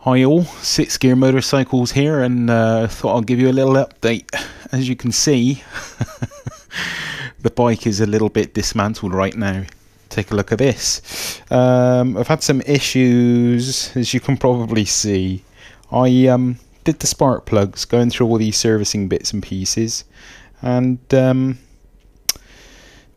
Hi all, Six Gear Motorcycles here, and thought I'll give you a little update. As you can see, the bike is a little bit dismantled right now. Take a look at this. I've had some issues, as you can probably see. I did the spark plugs, going through all these servicing bits and pieces, and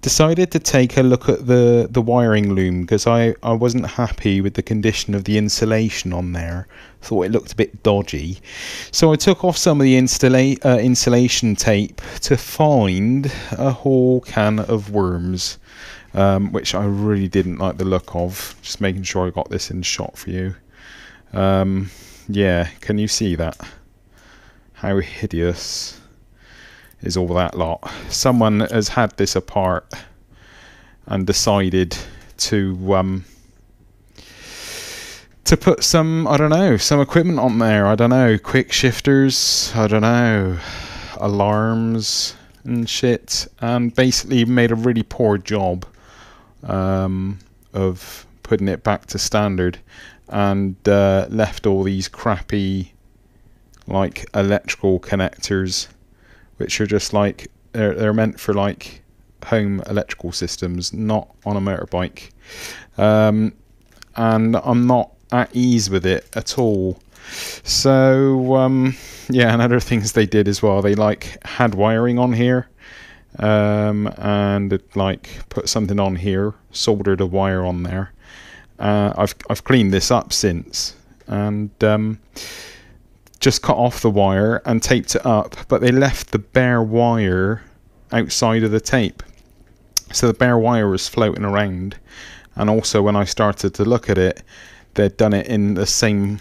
decided to take a look at the wiring loom, because I wasn't happy with the condition of the insulation on there. Thought it looked a bit dodgy, so I took off some of the insulation tape to find a whole can of worms, which I really didn't like the look of. Just making sure I got this in shot for you. Yeah, can you see that? How hideous is all that lot? Someone has had this apart and decided to put some, I don't know, some equipment on there. I don't know, quick shifters, I don't know, alarms and shit, and basically made a really poor job of putting it back to standard, and left all these crappy like electrical connectors, which are just like they're meant for like home electrical systems, not on a motorbike. And I'm not at ease with it at all. So yeah, and other things they did as well, they like had wiring on here, and it, like put something on here, soldered a wire on there. I've cleaned this up since, and just cut off the wire and taped it up, but they left the bare wire outside of the tape, so the bare wire was floating around. And also when I started to look at it, they'd done it in the same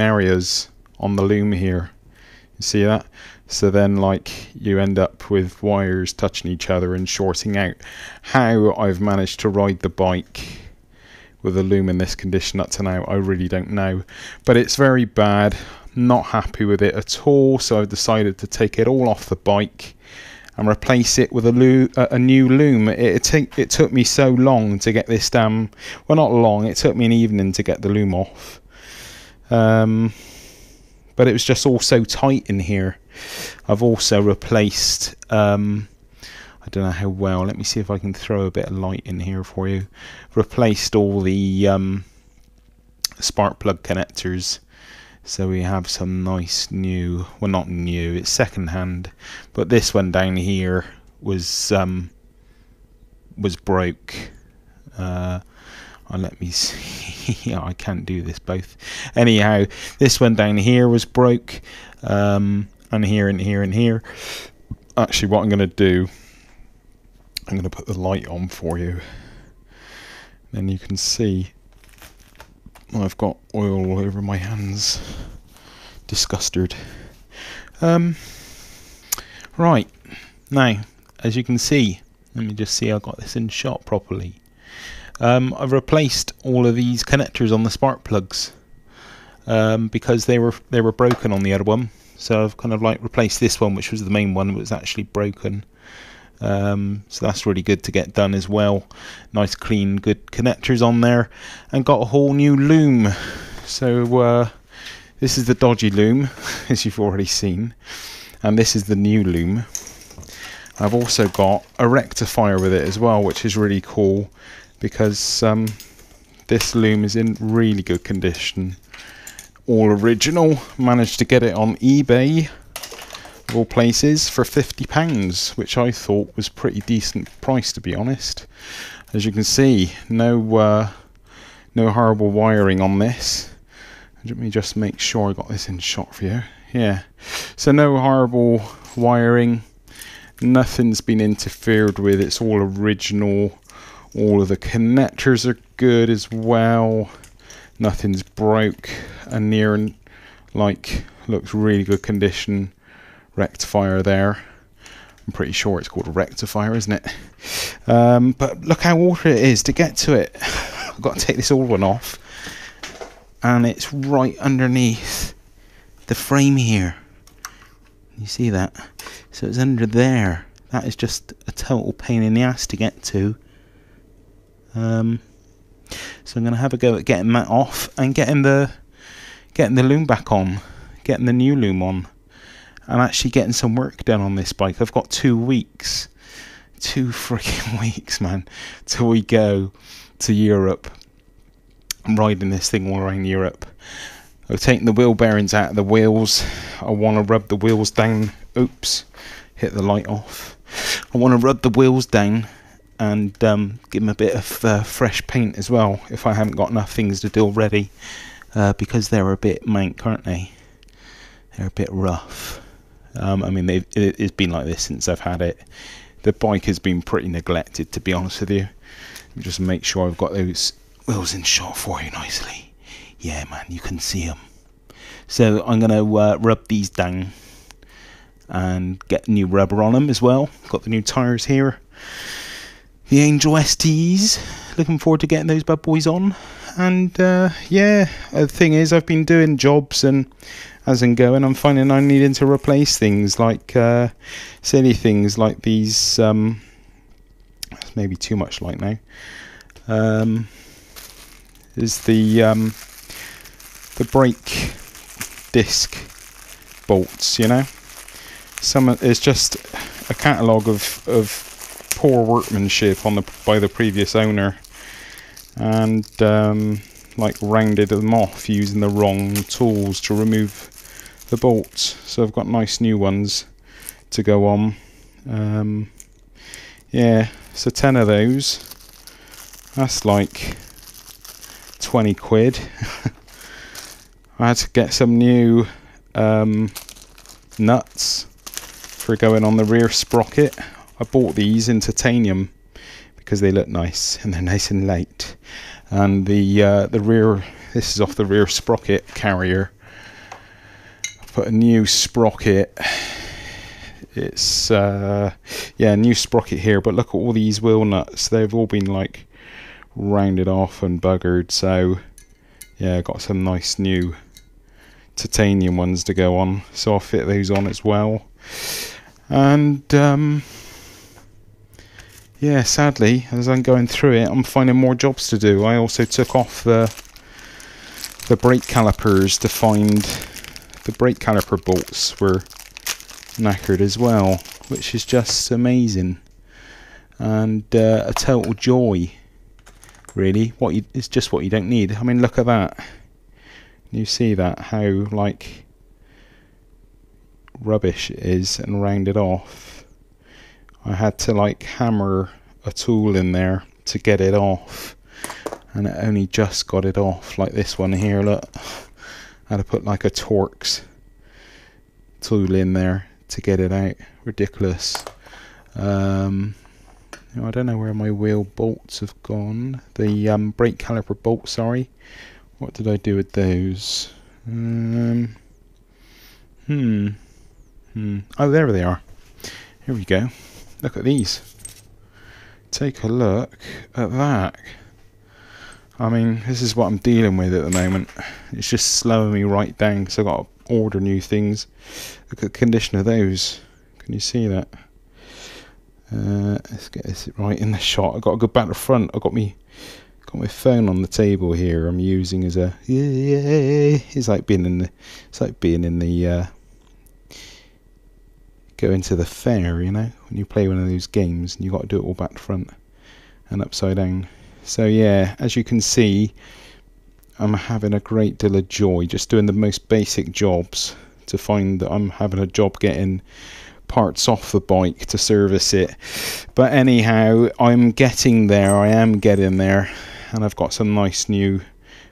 areas on the loom here. You see that? So then like you end up with wires touching each other and shorting out. How I've managed to ride the bike with the loom in this condition up to now, I really don't know, but it's very bad. Not happy with it at all, so I've decided to take it all off the bike and replace it with a new loom. It took me so long to get this well, not long, it took me an evening to get the loom off, but it was just all so tight in here. I've also replaced I don't know how well, let me see if I can throw a bit of light in here for you. Replaced all the spark plug connectors, so we have some nice new, well not new, it's second hand, but this one down here was broke. Let me see. Yeah, I can't do this both. Anyhow, this one down here was broke, and here and here and here. Actually, what I'm going to do, I'm going to put the light on for you, then you can see I've got oil all over my hands. Disgusted. Right, now as you can see, let me just see I got this in shot properly. I've replaced all of these connectors on the spark plugs, because they were broken on the other one. So I've kind of like replaced this one, which was the main one, but was actually broken. So that's really good to get done as well. Nice clean good connectors on there, and got a whole new loom. So this is the dodgy loom, as you've already seen, and this is the new loom. I've also got a rectifier with it as well, which is really cool, because this loom is in really good condition, all original. Managed to get it on eBay of all places for £50, which I thought was pretty decent price, to be honest. As you can see, no horrible wiring on this. Let me just make sure I got this in shot for you. Yeah, so no horrible wiring, nothing's been interfered with, it's all original. All of the connectors are good as well, nothing's broke, and near and like looks really good condition. Rectifier there, I'm pretty sure it's called a rectifier, isn't it? But look how watery it is to get to it. I've got to take this old one off, and it's right underneath the frame here. You see that? So it's under there. That is just a total pain in the ass to get to. So I'm going to have a go at getting that off and getting the getting the loom back on, getting the new loom on, and actually getting some work done on this bike. I've got 2 weeks, 2 freaking weeks, man, till we go to Europe. I'm riding this thing all around Europe. I've taken the wheel bearings out of the wheels. I want to rub the wheels down. Oops, hit the light off. I want to rub the wheels down and give them a bit of fresh paint as well, if I haven't got enough things to do already, because they're a bit mank, aren't they? They're a bit rough. I mean, it's been like this since I've had it. The bike has been pretty neglected, to be honest with you. Just make sure I've got those wheels in shot for you nicely. Yeah, man, you can see them. So I'm going to rub these down and get new rubber on them as well. Got the new tyres here. The Angel STs. Looking forward to getting those bad boys on. And yeah, the thing is, I've been doing jobs, and as I'm going, I'm finding I'm needing to replace things like silly things like these. That's maybe too much light now. Is the brake disc bolts, you know. It's just a catalogue of poor workmanship by the previous owner, and like rounded them off using the wrong tools to remove the bolts. So I've got nice new ones to go on. Yeah, so 10 of those. That's like 20 quid. I had to get some new nuts for going on the rear sprocket. I bought these in titanium because they look nice and they're nice and light. And the rear, this is off the rear sprocket carrier. I put a new sprocket. It's yeah, a new sprocket here, but look at all these wheel nuts. They've all been like rounded off and buggered. So yeah, I got some nice new titanium ones to go on, so I'll fit those on as well. And yeah, sadly, as I'm going through it, I'm finding more jobs to do. I also took off the brake calipers to find the brake caliper bolts were knackered as well, which is just amazing, and a total joy, really. It's just what you don't need. I mean, look at that. You see that, how like rubbish it is and rounded off. I had to like hammer a tool in there to get it off, and it only just got it off. Like this one here, look, I had to put like a Torx tool in there to get it out. Ridiculous. I don't know where my wheel bolts have gone. The brake caliper bolts, sorry. What did I do with those? Oh, there they are. Here we go. Look at these. Take a look at that. I mean, this is what I'm dealing with at the moment. It's just slowing me right down because I've got to order new things. Look at the condition of those. Can you see that? Let's get this right in the shot. I've got to go back to front. I've got my phone on the table here. I'm using as a it's like being in the going to the fair, you know, when you play one of those games and you got to do it all back to front and upside down. So yeah, as you can see, I'm having a great deal of joy just doing the most basic jobs to find that I'm having a job getting parts off the bike to service it. But anyhow, I'm getting there. I am getting there, and I've got some nice new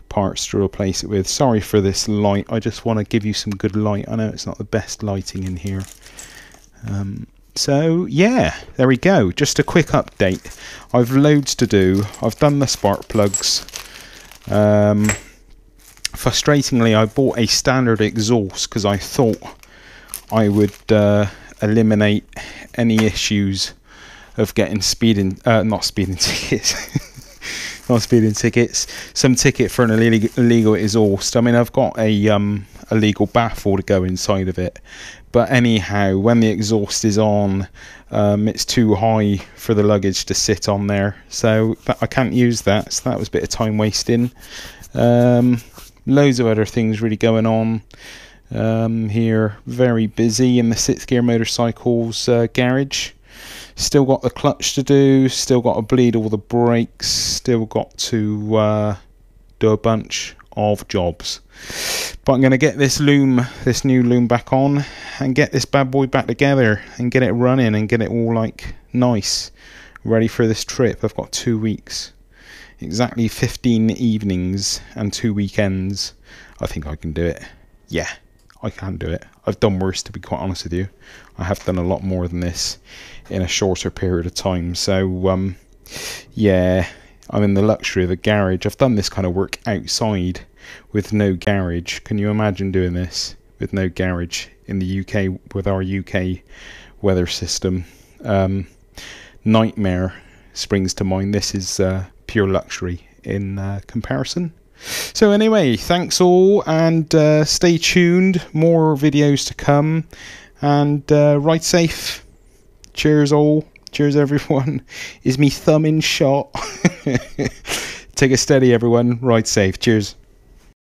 parts to replace it with. Sorry for this light. I just want to give you some good light. I know it's not the best lighting in here. So yeah, there we go. Just a quick update. I've loads to do. I've done the spark plugs. Frustratingly, I bought a standard exhaust because I thought I would eliminate any issues of getting not speeding tickets. Not speeding tickets. Some ticket for an illegal exhaust. I mean, I've got a legal baffle to go inside of it. But anyhow, when the exhaust is on, it's too high for the luggage to sit on there. So I can't use that. So that was a bit of time wasting. loads of other things really going on here. Very busy in the 6th Gear Motorcycles garage. Still got the clutch to do, still got to bleed all the brakes, still got to do a bunch of jobs. But I'm going to get this new loom back on and get this bad boy back together and get it running and get it all like nice, ready for this trip. I've got 2 weeks, exactly 15 evenings and 2 weekends. I think I can do it. Yeah, I can do it. I've done worse, to be quite honest with you. I have done a lot more than this in a shorter period of time. So yeah, I'm in the luxury of a garage. I've done this kind of work outside with no garage. Can you imagine doing this with no garage in the UK with our UK weather system? Nightmare springs to mind. This is pure luxury in comparison. So anyway, thanks all, and stay tuned. More videos to come, and ride safe. Cheers all. Cheers everyone. Is me thumb in shot? Take it steady everyone. Ride safe. Cheers.